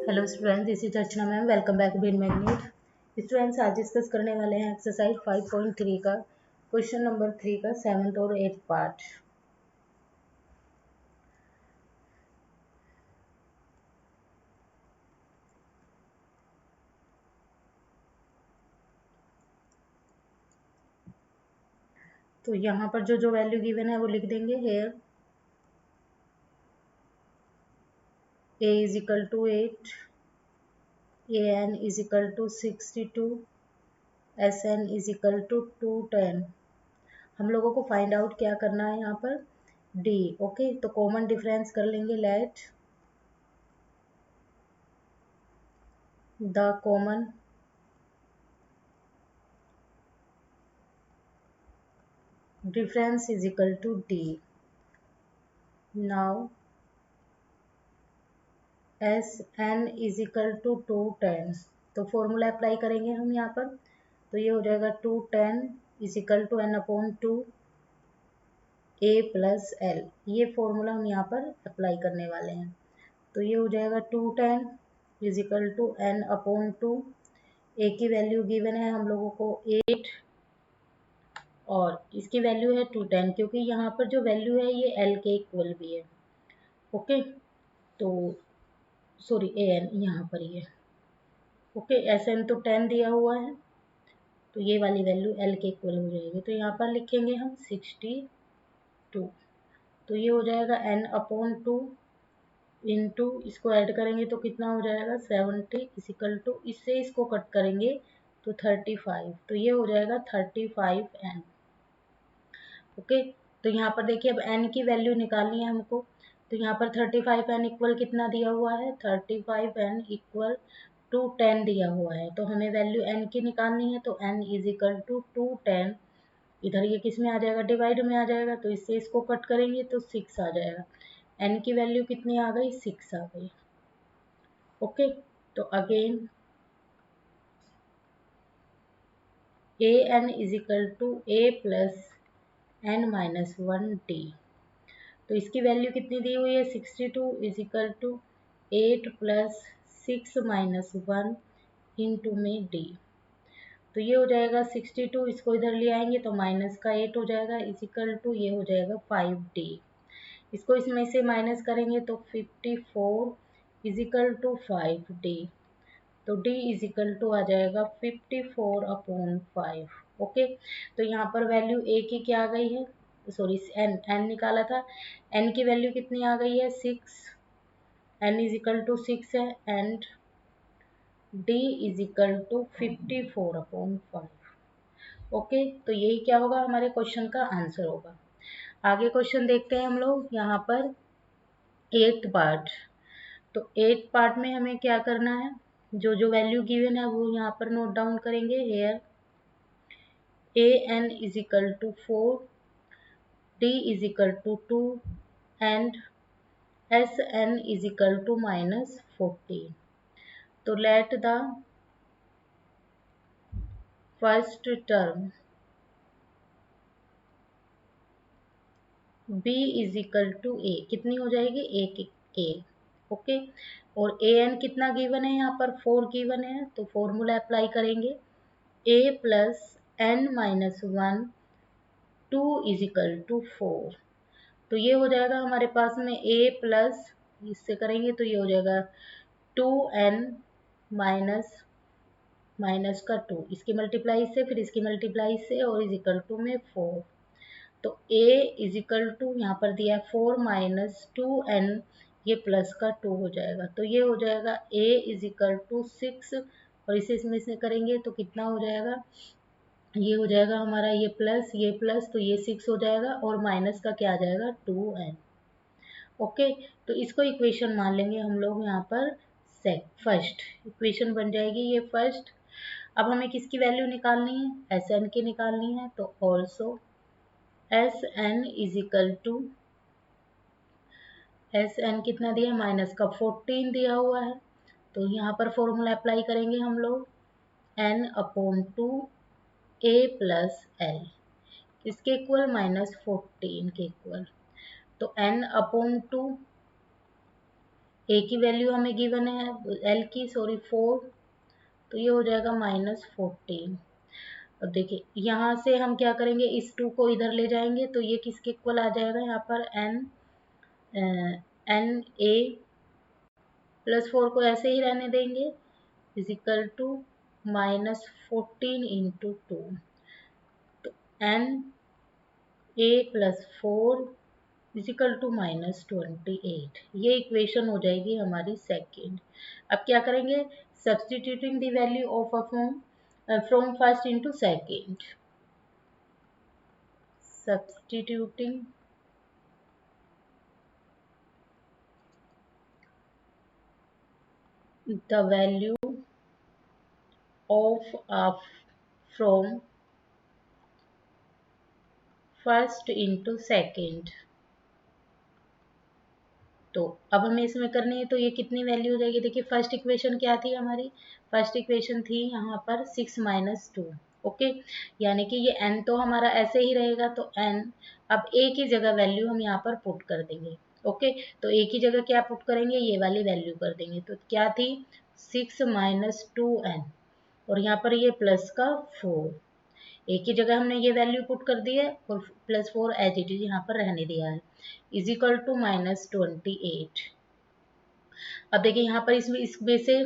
Hello student, this is Archana ma'am. Welcome back in Magnet. Students, आज discuss करने वाले हैं एक्सरसाइज 5.3 का क्वेश्चन नंबर 3 का 7th और 8th पार्ट। तो यहाँ पर जो जो वैल्यू गिवन है वो लिख देंगे। Here a is equal to 8, an is equal to 62, sn is equal to 210। हम लोगों को फाइंड आउट क्या करना है यहाँ पर, d। ओके, तो कॉमन डिफरेंस कर लेंगे। Let the common difference is equal to d. Now Sn is equal to 210। तो फॉर्मूला अप्लाई करेंगे हम यहाँ पर। तो ये हो जाएगा 210 is equal to n upon 2 a plus l। ये फॉर्मूला हम यहाँ पर अप्लाई करने वाले हैं। तो ये हो जाएगा 210 is equal to n upon 2। a की वैल्यू गिवन है हम लोगों को 8 और इसकी वैल्यू है 210, क्योंकि यहाँ पर जो वैल्यू है ये l के इक्वल भी है। ओके, तो सॉरी an यहाँ पर ही है। ओके, Sn तो 10 दिया हुआ है, तो ये वाली वैल्यू l के इक्वल हो जाएगी। तो यहाँ पर लिखेंगे हम 62। तो ये हो जाएगा n अपॉन 2 इंटू, इसको ऐड करेंगे तो कितना हो जाएगा 70 इज इक्वल टू, इससे इसको कट करेंगे तो 35। तो ये हो जाएगा 35n। ओके, तो यहाँ पर देखिए अब n की वैल्यू निकालनी है हमको। तो यहाँ पर 35n इक्वल कितना दिया हुआ है, 35n इक्वल टू 10 दिया हुआ है। तो हमें वैल्यू n की निकालनी है, तो n इज इक्वल टू 210। इधर ये किस में आ जाएगा, डिवाइड में आ जाएगा, तो इससे इसको कट करेंगे तो 6 आ जाएगा। n की वैल्यू कितनी आ गई, 6 आ गई। ओके, तो again an is equal to a plus n minus 1d। तो इसकी वैल्यू कितनी दी हुई है, 62 is equal to 8 plus 6 minus 1 into में d। तो ये हो जाएगा 62, इसको इधर ले आएंगे तो माइनस का 8 हो जाएगा इज इक्वल टू, ये हो जाएगा 5d। इसको इसमें से माइनस करेंगे तो 54 इज इक्वल टू 5d। तो d इज इक्वल टू आ जाएगा 54 अपॉन 5। ओके, तो यहाँ पर वैल्यू a की क्या आ गई है, सॉरी n निकाला था, n की वैल्यू कितनी आ गई है 6, n इज इक्वल टू 6 है, and d is equal to 54 upon 5। Okay, तो यही क्या होगा, हमारे क्वेश्चन का आंसर होगा। आगे क्वेश्चन देखते हैं हम लोग यहाँ पर 8th पार्ट। तो 8th पार्ट में हमें क्या करना है, जो जो वैल्यू गिवन है वो यहाँ पर नोट डाउन करेंगे। Here an is equal to 4, d is equal to 2 and Sn is equal to minus 14. तो let the first term b is equal to a, कितनी हो जाएगी, a। ओके, और an कितना गिवन है, यहाँ पर 4 गिवन है, तो फॉर्मूला अप्लाई करेंगे। a plus n minus 1 2 is equal to 4। तो ये हो जाएगा हमारे पास में a प्लस, इससे करेंगे तो ये हो जाएगा 2n माइनस माइनस का 2, इसकी मल्टीप्लाई से, फिर इसकी मल्टीप्लाई से, और इज इक्वल टू में 4। तो a इज इक्वल टू यहाँ पर दिया 4 माइनस 2n, ये प्लस का 2 हो जाएगा। तो ये हो जाएगा a इज इक्वल टू 6, और इसे इसमें से करेंगे तो कितना हो जाएगा, ये हो जाएगा हमारा ये प्लस, तो ये 6 हो जाएगा, और माइनस का क्या आ जाएगा 2n। ओके, तो इसको इक्वेशन मान लेंगे हम लोग यहाँ पर फर्स्ट इक्वेशन बन जाएगी ये फर्स्ट। अब हमें किसकी वैल्यू निकालनी है, Sn की निकालनी है। तो also Sn is equal to, Sn कितना दिया, माइनस का 14 दिया हुआ है, तो यहाँ पर फॉर्मूला अप्लाई करेंगे हम लोग, n upon 2 a plus l, इसके इक्वल माइनस 14 के इक्वल। तो n अपॉन 2 ए की वैल्यू हमें गिवन है, एल की सॉरी 4, तो ये हो जाएगा -14। अब देखिए यहाँ से हम क्या करेंगे, इस 2 को इधर ले जाएंगे तो ये किसके इक्वल आ जाएगा, यहाँ पर एन ए +4 को ऐसे ही रहने देंगे, इज इक्वल टू -14 इंटू 2, तो N A +4 is equal to -28। ये इक्वेशन हो जाएगी हमारी सेकेंड। अब क्या करेंगे, substituting the value of a form from first into second, substituting the value of a from first into second. तो अब हमें इसमें करनी है, तो ये कितनी वैल्यू हो जाएगी, देखिए फर्स्ट इक्वेशन क्या थी हमारी, फर्स्ट इक्वेशन थी यहाँ पर 6 - 2। ओके, यानी कि ये n तो हमारा ऐसे ही रहेगा, तो n अब a की जगह वैल्यू हम यहाँ पर पुट कर देंगे। ओके, तो a की जगह क्या पुट करेंगे, ये वाली वैल्यू कर देंगे, तो क्या थी 6 - 2n, और यहाँ पर ये प्लस का 4, एक ही जगह हमने ये वैल्यू पुट कर दी है और +4 एज इट इज यहाँ पर रहने दिया है, इज इक्वल टू -28। अब देखिए यहाँ पर इसमें से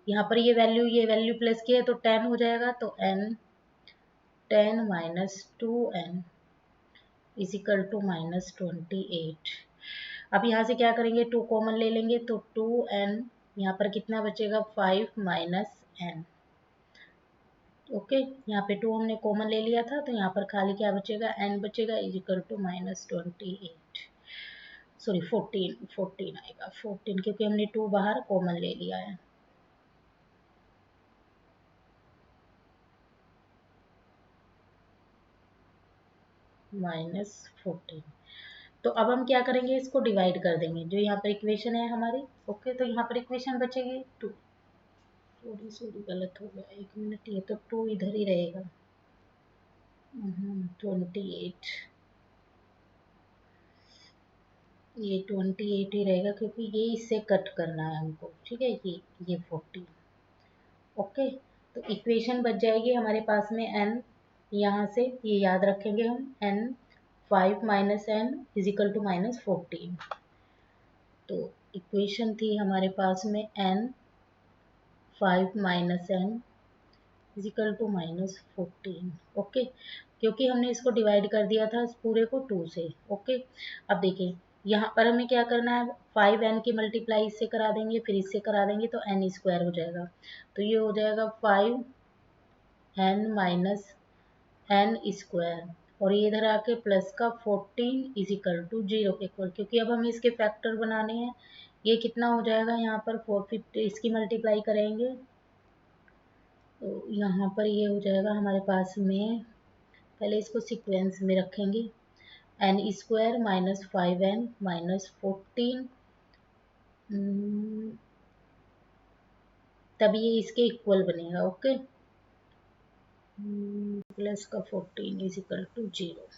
यहाँ पर ये वैल्यू प्लस की है तो 10 हो जाएगा, तो n 10 - 2n is equal to -28। अब यहाँ से क्या करेंगे, 2 कॉमन ले लेंगे, तो 2n यहाँ पर कितना बचेगा, 5 - n। ओके, यहाँ पे 2 हमने कॉमन ले लिया था, तो यहाँ पर खाली क्या बचेगा, n बचेगा, इज इक्वल टू -28, सॉरी 14 आएगा, 14 क्योंकि हमने 2 बाहर कॉमन ले लिया है। -14। तो अब हम क्या करेंगे, इसको डिवाइड कर देंगे, जो यहाँ पर इक्वेशन है हमारी। ओके, तो यहाँ पर इक्वेशन बचेगी 2, सॉरी गलत हो गया, 1 मिनट, ये तो 2 इधर ही रहेगा, 28, ये 28 ही रहेगा क्योंकि ये इससे कट करना है हमको, ठीक है, ये 40। ओके, तो इक्वेशन बच जाएगी हमारे पास में n, यहाँ से ये याद रखेंगे हम, n 5 - n is equal to -14। तो इक्वेशन थी हमारे पास में n 5 - n is equal to -14। ओके, क्योंकि हमने इसको डिवाइड कर दिया था इस पूरे को 2 से। ओके, अब देखिए यहाँ पर हमें क्या करना है, 5n की मल्टीप्लाई इससे करा देंगे, फिर इससे करा देंगे, तो n स्क्वायर हो जाएगा, तो ये हो जाएगा 5n - n स्क्वायर, और ये इधर आके प्लस का 14 इज इक्वल टू 0 के इक्वल, क्योंकि अब हमें इसके फैक्टर बनाने हैं। ये कितना हो जाएगा, यहाँ पर 450 इसकी मल्टीप्लाई करेंगे, तो यहाँ पर ये हो जाएगा हमारे पास में, पहले इसको सीक्वेंस में रखेंगे, n स्क्वायर -5n -14, तब ये इसके इक्वल बनेगा। ओके, प्लस का 14 इज इक्वल टू 0।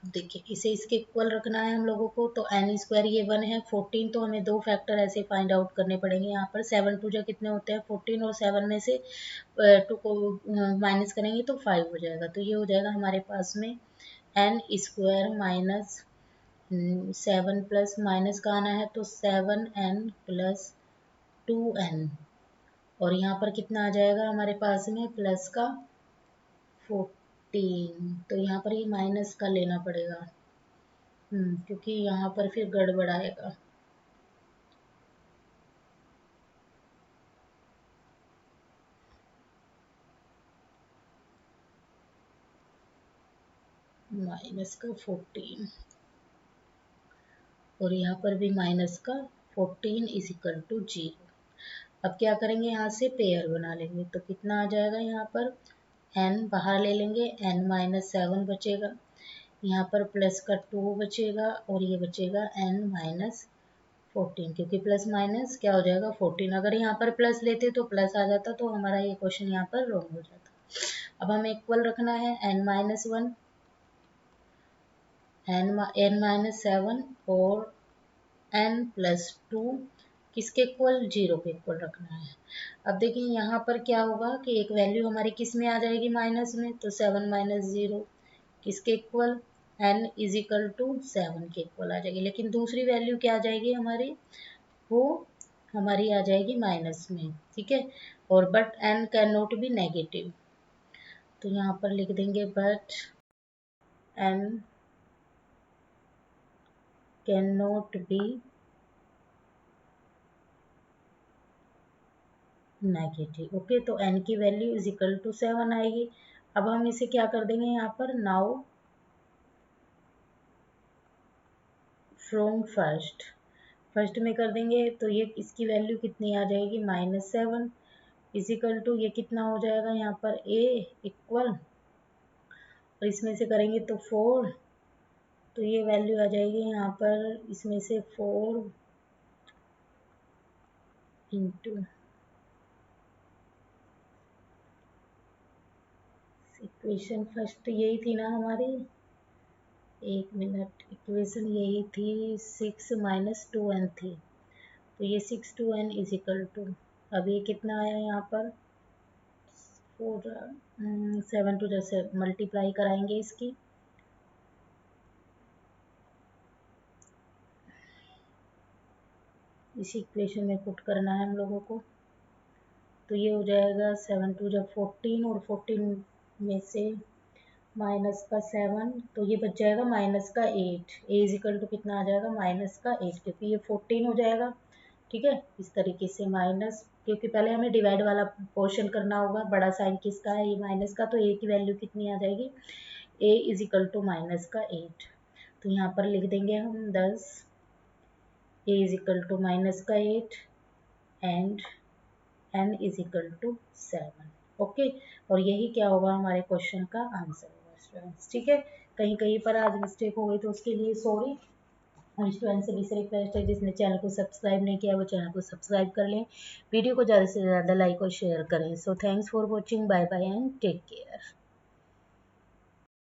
देखिए इसे इसके इक्वल रखना है हम लोगों को, तो n स्क्वायर ये 1 है, 14 तो हमें 2 फैक्टर ऐसे फाइंड आउट करने पड़ेंगे। यहाँ पर 7 2 जा कितने होते हैं 14, और 7 में से 2 को माइनस करेंगे तो 5 हो जाएगा, तो ये हो जाएगा हमारे पास में n square minus 7 plus minus का आना है तो 7n प्लस 2n, और यहाँ पर कितना आ जाएगा हमारे पास में प्लस का 14, तो यहाँ पर ये माइनस का लेना पड़ेगा, क्योंकि यहाँ पर फिर गड़बड़ आएगा। माइनस का 14, और यहाँ पर भी माइनस का 14 इज इक्वल टू 0। अब क्या करेंगे, यहाँ से पेयर बना लेंगे, तो कितना आ जाएगा, यहाँ पर n बाहर ले लेंगे, n - 7 बचेगा, यहाँ पर प्लस का 2 बचेगा, और ये बचेगा n - 14, क्योंकि प्लस माइनस क्या हो जाएगा 14, अगर यहाँ पर प्लस लेते तो प्लस आ जाता, तो हमारा ये क्वेश्चन यहाँ पर रॉन्ग हो जाता। अब हमें इक्वल रखना है n - 1 n - 7 और n प्लस 2 किसके इक्वल, 0 के इक्वल रखना है। अब देखिए यहाँ पर क्या होगा कि एक वैल्यू हमारी किस में आ जाएगी, माइनस में, तो 7 माइनस 0 किसके equal, n is equal to 7 के इक्वल आ जाएगी। लेकिन दूसरी वैल्यू क्या आ जाएगी हमारी, वो हमारी आ जाएगी माइनस में, ठीक है। और but n can not be negative, तो यहाँ पर लिख देंगे but n can not be negative. Okay, तो n की वैल्यू इज इक्वल टू 7 आएगी। अब हम इसे क्या कर देंगे यहाँ पर, नाउ फ्रॉम फर्स्ट में कर देंगे, तो ये इसकी वैल्यू कितनी आ जाएगी, -7 इजिकल टू ये कितना हो जाएगा यहाँ पर a इक्वल, और इसमें से करेंगे तो 4, तो ये वैल्यू आ जाएगी यहाँ पर, इसमें से 4 इंटू, इक्वेशन फर्स्ट यही थी ना हमारी, एक मिनट, इक्वेशन यही थी 6 माइनस 2n थी, तो ये 6 2n इज इक्वल टू, अब ये कितना आया यहाँ पर 4 7 टू जैसे मल्टीप्लाई कराएंगे इसकी, इसी इक्वेशन में पुट करना है हम लोगों को, तो ये हो जाएगा 7 टू जब 14, और 14 में से माइनस का 7, तो ये बच जाएगा माइनस का 8, ए इज इक्वल टू कितना आ जाएगा, -8, क्योंकि ये 14 हो जाएगा, ठीक है। इस तरीके से माइनस, क्योंकि पहले हमें डिवाइड वाला पोर्शन करना होगा, बड़ा साइन किसका है, ये माइनस का, तो ए की वैल्यू कितनी आ जाएगी, ए इज इक्वल टू -8, तो यहाँ पर लिख देंगे हम 10, a is equal to -8 and n is equal to 7। Okay, और यही क्या होगा, हमारे क्वेश्चन का आंसर होगा स्टूडेंट्स, ठीक है। कहीं कहीं पर आज मिस्टेक हो गई तो उसके लिए सॉरी। और स्टूडेंट से भी रिक्वेस्ट है, जिसने चैनल को सब्सक्राइब नहीं किया वो चैनल को सब्सक्राइब कर लें, वीडियो को ज़्यादा से ज़्यादा लाइक और शेयर करें। So thanks for watching, bye bye and take care.